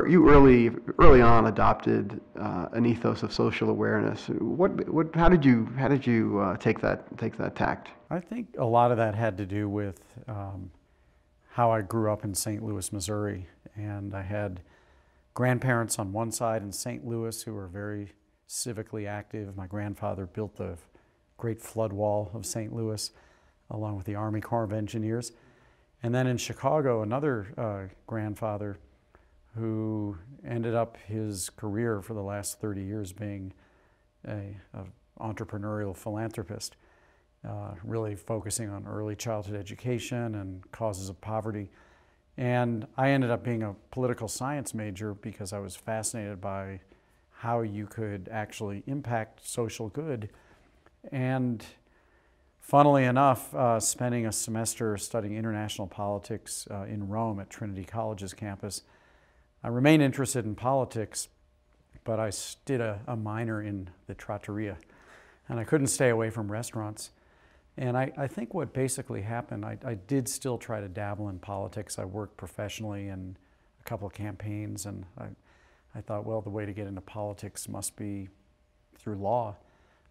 early on adopted an ethos of social awareness. How did you take that tact? I think a lot of that had to do with how I grew up in St. Louis, Missouri, and I had grandparents on one side in St. Louis who were very civically active. My grandfather built the great flood wall of St. Louis along with the Army Corps of Engineers. And then in Chicago, another grandfather who ended up his career for the last 30 years being a entrepreneurial philanthropist, really focusing on early childhood education and causes of poverty. And I ended up being a political science major because I was fascinated by how you could actually impact social good. And funnily enough, spending a semester studying international politics in Rome at Trinity College's campus, I remained interested in politics, but I did a minor in the trattoria, and I couldn't stay away from restaurants. And I think what basically happened, I did still try to dabble in politics. I worked professionally in a couple of campaigns, and I thought, well, the way to get into politics must be through law.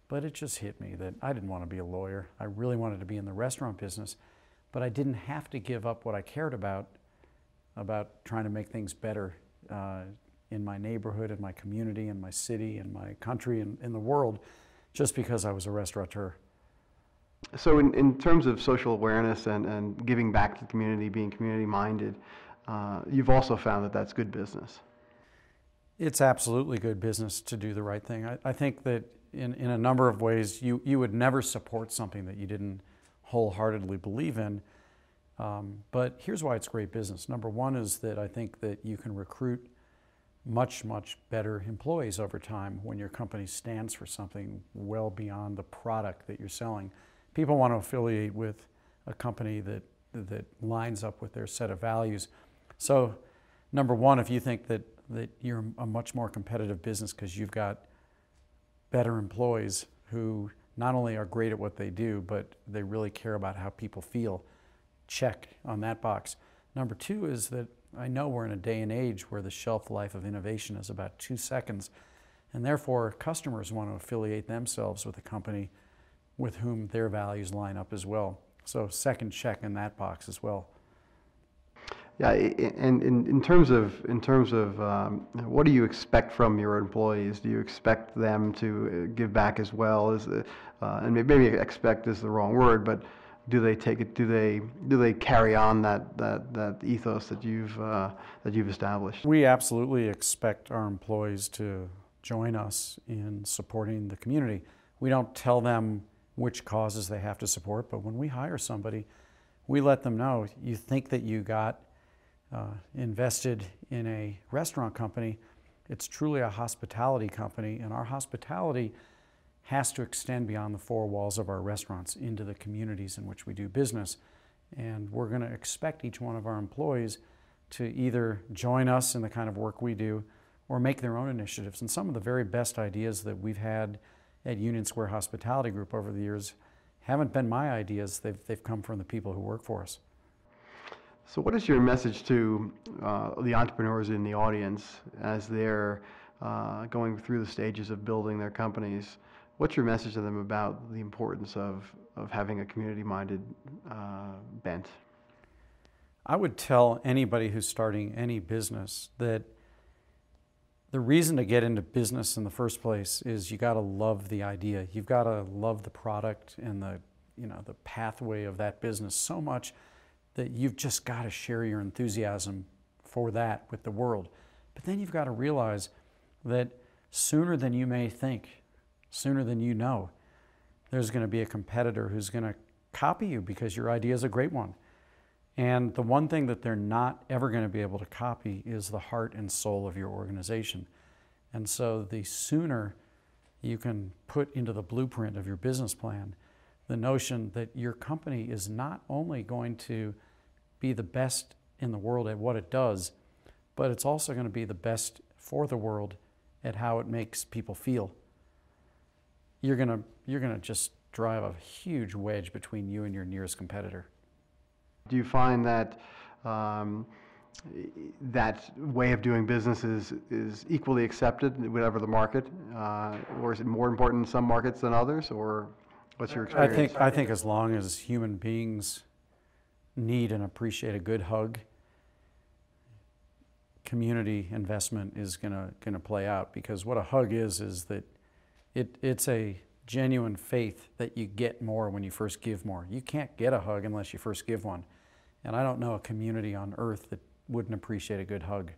But it just hit me that I didn't want to be a lawyer. I really wanted to be in the restaurant business, but I didn't have to give up what I cared about trying to make things better in my neighborhood, in my community, in my city, in my country, and in the world, just because I was a restaurateur. So in terms of social awareness and giving back to the community, being community-minded, you've also found that that's good business. It's absolutely good business to do the right thing. I think that in a number of ways, you would never support something that you didn't wholeheartedly believe in. But here's why it's great business. Number one is that I think that you can recruit much, much better employees over time when your company stands for something well beyond the product that you're selling. People want to affiliate with a company that lines up with their set of values. So number one, if you think that you're a much more competitive business because you've got better employees who not only are great at what they do, but they really care about how people feel, check on that box. Number two is that I know we're in a day and age where the shelf life of innovation is about 2 seconds, and therefore customers want to affiliate themselves with a company with whom their values line up as well. So second check in that box as well. Yeah, and in terms of what do you expect from your employees? Do you expect them to give back as well? And maybe expect is the wrong word, but do they take it? Do they carry on that ethos that you've established? We absolutely expect our employees to join us in supporting the community. We don't tell them which causes they have to support, but when we hire somebody, we let them know, you think that you got invested in a restaurant company, it's truly a hospitality company, and our hospitality has to extend beyond the four walls of our restaurants into the communities in which we do business. And we're going to expect each one of our employees to either join us in the kind of work we do or make their own initiatives. And some of the very best ideas that we've had at Union Square Hospitality Group over the years haven't been my ideas. They've come from the people who work for us. So what is your message to the entrepreneurs in the audience as they're going through the stages of building their companies? What's your message to them about the importance of having a community-minded bent? I would tell anybody who's starting any business that the reason to get into business in the first place is you got to love the idea. You've got to love the product and the pathway of that business so much that you've just got to share your enthusiasm for that with the world. But then you've got to realize that sooner than you may think, sooner than you know, there's going to be a competitor who's going to copy you because your idea is a great one. And the one thing that they're not ever going to be able to copy is the heart and soul of your organization. And so the sooner you can put into the blueprint of your business plan the notion that your company is not only going to be the best in the world at what it does, but it's also going to be the best for the world at how it makes people feel. You're going to just drive a huge wedge between you and your nearest competitor. Do you find that that way of doing business is equally accepted, whatever the market, or is it more important in some markets than others, or what's your experience? I think as long as human beings need and appreciate a good hug, community investment is gonna play out, because what a hug is that it's a genuine faith that you get more when you first give more. You can't get a hug unless you first give one. And I don't know a community on earth that wouldn't appreciate a good hug.